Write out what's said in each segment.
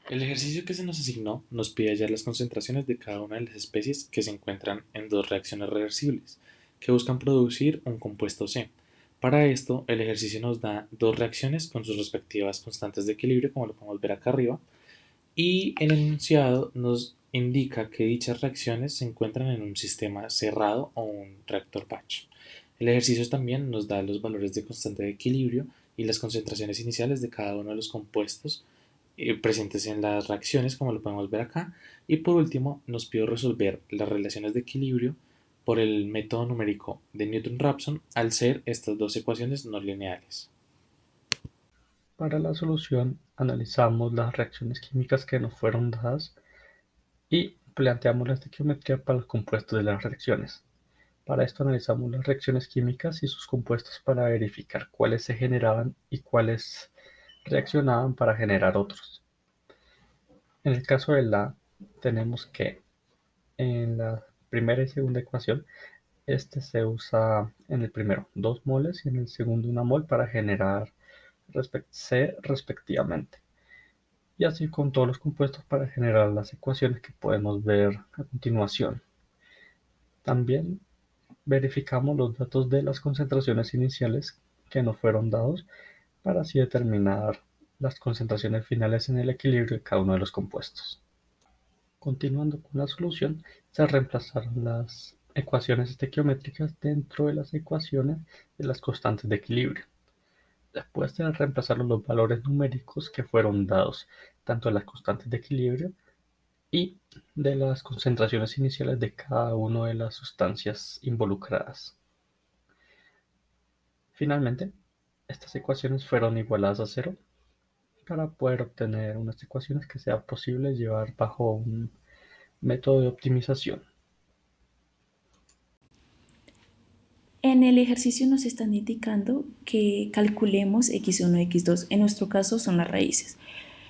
El ejercicio que se nos asignó nos pide hallar las concentraciones de cada una de las especies que se encuentran en dos reacciones reversibles, que buscan producir un compuesto C. Para esto, el ejercicio nos da dos reacciones con sus respectivas constantes de equilibrio, como lo podemos ver acá arriba, y el enunciado nos indica que dichas reacciones se encuentran en un sistema cerrado o un reactor batch. El ejercicio también nos da los valores de constante de equilibrio y las concentraciones iniciales de cada uno de los compuestos presentes en las reacciones, como lo podemos ver acá. Y por último, nos pidió resolver las relaciones de equilibrio por el método numérico de Newton-Raphson al ser estas dos ecuaciones no lineales. Para la solución, analizamos las reacciones químicas que nos fueron dadas y planteamos la estequiometría para los compuestos de las reacciones. Para esto analizamos las reacciones químicas y sus compuestos para verificar cuáles se generaban y cuáles reaccionaban para generar otros. En el caso de la, tenemos que en la primera y segunda ecuación, este se usa en el primero 2 moles y en el segundo 1 mol para generar C respectivamente. Y así con todos los compuestos para generar las ecuaciones que podemos ver a continuación. También verificamos los datos de las concentraciones iniciales que nos fueron dados para así determinar las concentraciones finales en el equilibrio de cada uno de los compuestos. Continuando con la solución, se reemplazaron las ecuaciones estequiométricas dentro de las ecuaciones de las constantes de equilibrio. Después de reemplazar los valores numéricos que fueron dados tanto de las constantes de equilibrio y de las concentraciones iniciales de cada una de las sustancias involucradas. Finalmente, estas ecuaciones fueron igualadas a cero para poder obtener unas ecuaciones que sea posible llevar bajo un método de optimización. En el ejercicio nos están indicando que calculemos x1 y x2. En nuestro caso son las raíces.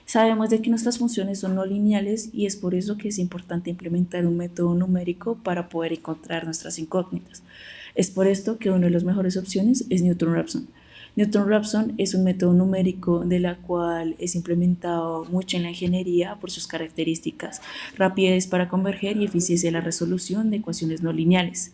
Sabemos de que nuestras funciones son no lineales y es por eso que es importante implementar un método numérico para poder encontrar nuestras incógnitas. Es por esto que una de las mejores opciones es Newton-Raphson. Newton-Raphson es un método numérico de la cual es implementado mucho en la ingeniería por sus características, rapidez para converger y eficiencia en la resolución de ecuaciones no lineales.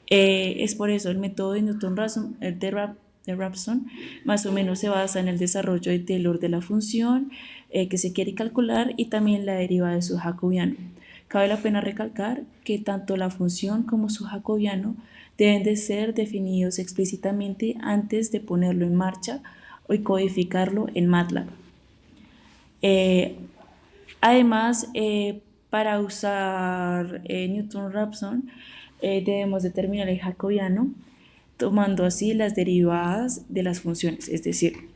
Es por eso el método de Newton-Raphson, de Raphson, más o menos se basa en el desarrollo de Taylor de la función que se quiere calcular y también la derivada de su jacobiano. Cabe la pena recalcar que tanto la función como su jacobiano deben de ser definidos explícitamente antes de ponerlo en marcha o codificarlo en MATLAB. Eh, Además, para usar Newton-Raphson, debemos determinar el jacobiano tomando así las derivadas de las funciones, es decir,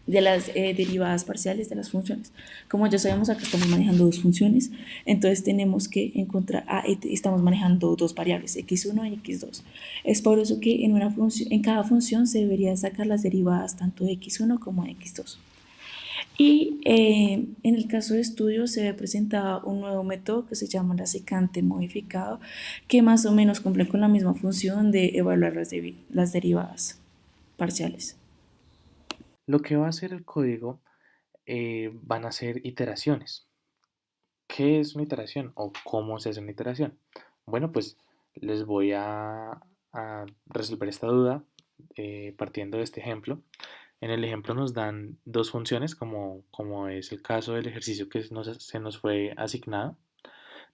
de las derivadas parciales de las funciones. Como ya sabemos, acá estamos manejando dos funciones, entonces tenemos que encontrar, estamos manejando dos variables, x1 y x2. Es por eso que en, una función, en cada función se debería sacar las derivadas tanto de x1 como de x2. Y en el caso de estudio se presenta un nuevo método que se llama la secante modificado, que más o menos cumple con la misma función de evaluar las derivadas parciales. Lo que va a hacer el código van a ser iteraciones. ¿Qué es una iteración o cómo se hace una iteración? Bueno, pues les voy a resolver esta duda partiendo de este ejemplo. En el ejemplo nos dan dos funciones, como es el caso del ejercicio que se nos fue asignado.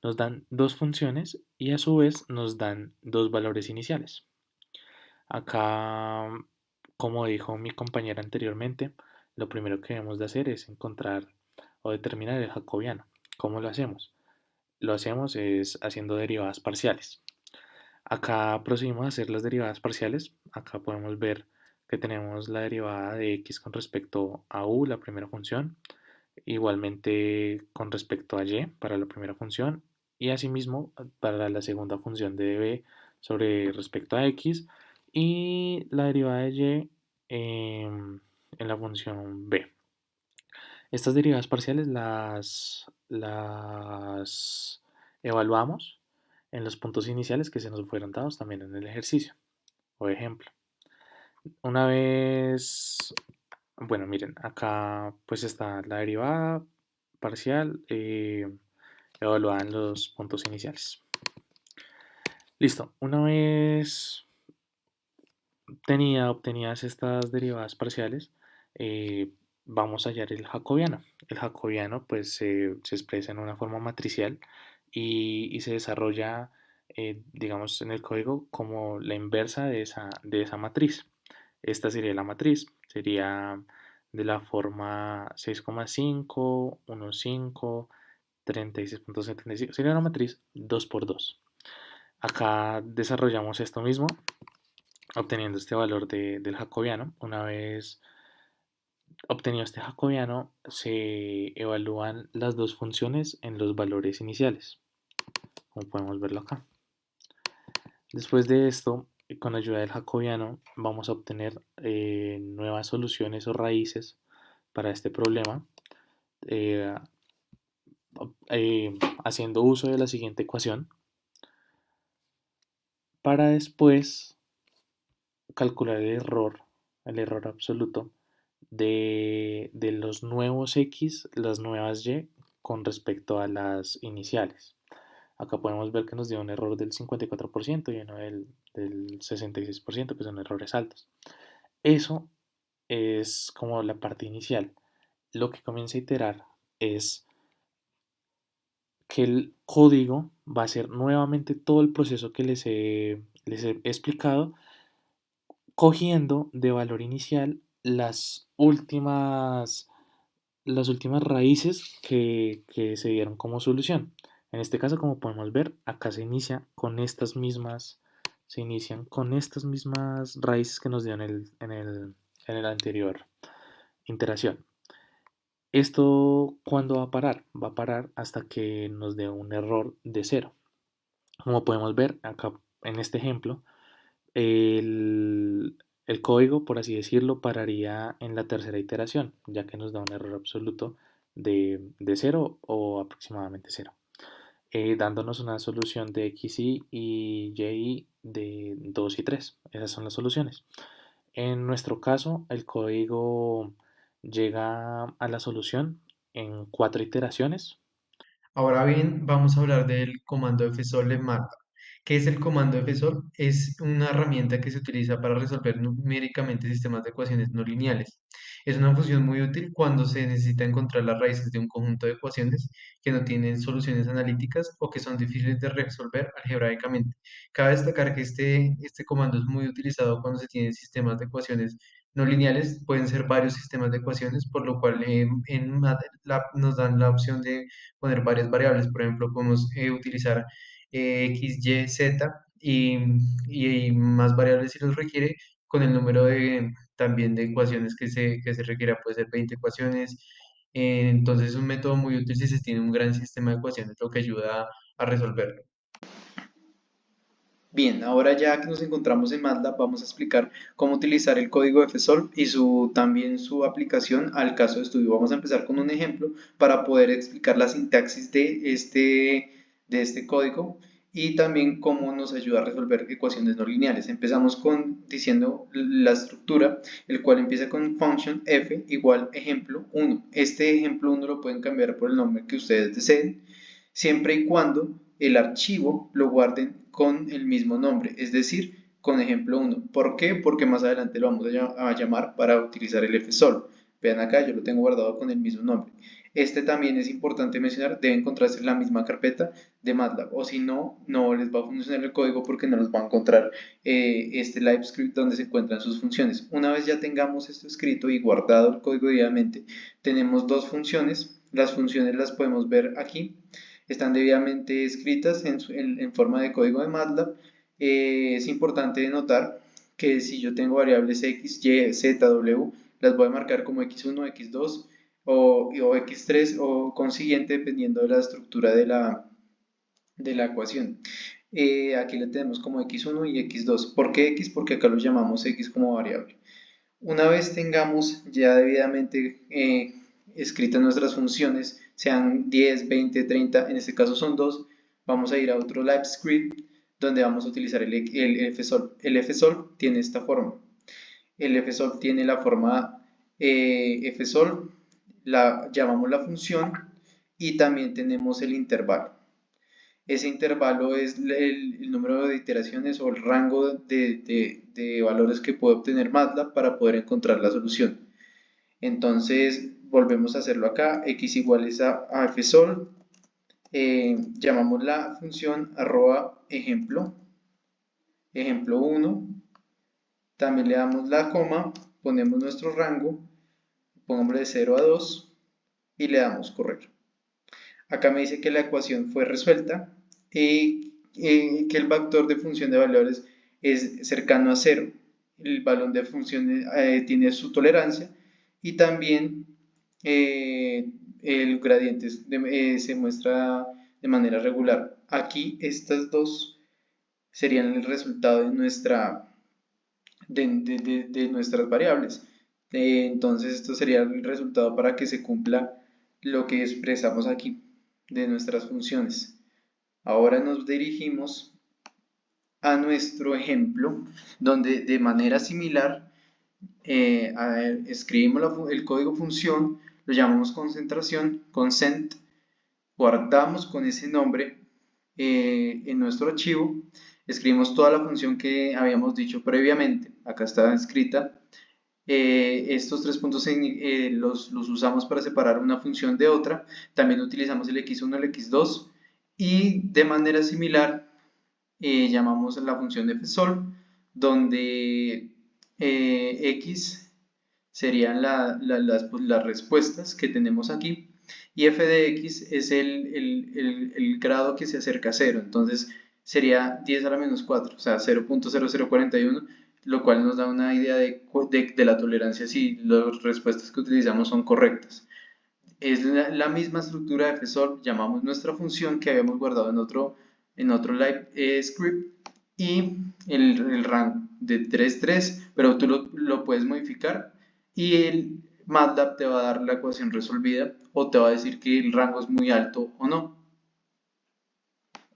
Nos dan dos funciones y a su vez nos dan dos valores iniciales. Acá, como dijo mi compañera anteriormente, lo primero que debemos de hacer es encontrar o determinar el jacobiano. ¿Cómo lo hacemos? Lo hacemos es haciendo derivadas parciales. Acá procedimos a hacer las derivadas parciales. Acá podemos ver que tenemos la derivada de x con respecto a u, la primera función, igualmente con respecto a y para la primera función y asimismo para la segunda función de b sobre respecto a x y la derivada de y en la función b. Estas derivadas parciales las evaluamos en los puntos iniciales que se nos fueron dados también en el ejercicio o ejemplo. Una vez, bueno, miren, acá pues está la derivada, parcial evaluada en los puntos iniciales. Listo, una vez obtenidas estas derivadas parciales, vamos a hallar el jacobiano. El jacobiano pues se expresa en una forma matricial y se desarrolla, digamos, en el código como la inversa de esa matriz. Esta sería la matriz, sería de la forma 6,5, 1,5, 36,75. Sería una matriz 2 por 2. Acá desarrollamos esto mismo obteniendo este valor del jacobiano. Una vez obtenido este jacobiano, se evalúan las dos funciones en los valores iniciales, como podemos verlo acá. Después de esto, con ayuda del jacobiano, vamos a obtener nuevas soluciones o raíces para este problema, eh, haciendo uso de la siguiente ecuación, para después calcular el error absoluto de los nuevos X, las nuevas Y con respecto a las iniciales. Acá podemos ver que nos dio un error del 54% y uno del 66%, que son errores altos. Eso es como la parte inicial. Lo que comienza a iterar es que el código va a hacer nuevamente todo el proceso que les he explicado, cogiendo de valor inicial las últimas raíces que se dieron como solución. En este caso, como podemos ver, acá se inician con estas mismas raíces que nos dio en el anterior iteración. ¿Esto cuándo va a parar? Va a parar hasta que nos dé un error de cero. Como podemos ver acá en este ejemplo, el código, por así decirlo, pararía en la tercera iteración, ya que nos da un error absoluto de 0 o aproximadamente 0, dándonos una solución de XY y YY de 2 y 3. Esas son las soluciones. En nuestro caso, el código llega a la solución en 4 iteraciones. Ahora bien, vamos a hablar del comando fsolve en MATLAB. ¿Qué es el comando fsolve? Es una herramienta que se utiliza para resolver numéricamente sistemas de ecuaciones no lineales. Es una función muy útil cuando se necesita encontrar las raíces de un conjunto de ecuaciones que no tienen soluciones analíticas o que son difíciles de resolver algebraicamente. Cabe destacar que este comando es muy utilizado cuando se tienen sistemas de ecuaciones no lineales, pueden ser varios sistemas de ecuaciones, por lo cual en MATLAB nos dan la opción de poner varias variables. Por ejemplo, podemos utilizar x, y, z y más variables si los requiere, con el número también de ecuaciones que se requiera. Puede ser 20 ecuaciones. Entonces es un método muy útil si se tiene un gran sistema de ecuaciones, lo que ayuda a resolverlo. Bien, ahora ya que nos encontramos en MATLAB, vamos a explicar cómo utilizar el código fsolve y también su aplicación al caso de estudio. Vamos a empezar con un ejemplo para poder explicar la sintaxis de este código y también cómo nos ayuda a resolver ecuaciones no lineales. Empezamos diciendo la estructura, el cual empieza con function f igual ejemplo 1. Este ejemplo 1 lo pueden cambiar por el nombre que ustedes deseen, siempre y cuando el archivo lo guarden con el mismo nombre, es decir, con ejemplo 1. ¿Por qué? Porque más adelante lo vamos a llamar para utilizar el fsolve. Vean acá, yo lo tengo guardado con el mismo nombre. Este también es importante mencionar, debe encontrarse en la misma carpeta de MATLAB, o si no, no les va a funcionar el código porque no los va a encontrar este live script donde se encuentran sus funciones. Una vez ya tengamos esto escrito y guardado el código debidamente, tenemos dos funciones. Las funciones las podemos ver aquí, están debidamente escritas en forma de código de MATLAB. Es importante notar que si yo tengo variables x, y, z, w, las voy a marcar como x1, x2 o x3 o consiguiente dependiendo de la estructura de la ecuación. Aquí le tenemos como x1 y x2. ¿Por qué x? Porque acá lo llamamos x como variable. Una vez tengamos ya debidamente escritas nuestras funciones, sean 10, 20, 30, en este caso son 2, vamos a ir a otro live script donde vamos a utilizar el fsolve. El fsolve tiene esta forma. El fsolve tiene la forma fsolve, llamamos la función y también tenemos el intervalo. Ese intervalo es el número de iteraciones o el rango de valores que puede obtener MATLAB para poder encontrar la solución. Entonces, volvemos a hacerlo acá, x iguales a fsol, llamamos la función arroba ejemplo, ejemplo 1, también le damos la coma, ponemos nuestro rango, pongámosle de 0 a 2 y le damos correr. Acá me dice que la ecuación fue resuelta y que el vector de función de valores es cercano a 0. El balón de función tiene su tolerancia y también el gradiente se muestra de manera regular. Aquí estas dos serían el resultado de nuestras variables. Entonces esto sería el resultado para que se cumpla lo que expresamos aquí de nuestras funciones. Ahora nos dirigimos a nuestro ejemplo donde de manera similar escribimos el código función, lo llamamos concentración, consent, guardamos con ese nombre en nuestro archivo, escribimos toda la función que habíamos dicho previamente, acá está escrita. Estos 3 puntos los usamos para separar una función de otra, también utilizamos el x1 y el x2 y de manera similar llamamos la función de fsol donde x serían las respuestas que tenemos aquí y f de x es el grado que se acerca a 0, entonces sería 10 a la menos 4, o sea 0.0041, lo cual nos da una idea de la tolerancia si las respuestas que utilizamos son correctas. Es la misma estructura de fsol, llamamos nuestra función que habíamos guardado en otro live script y el rango de 3, pero tú lo puedes modificar y el MATLAB te va a dar la ecuación resolvida o te va a decir que el rango es muy alto o no.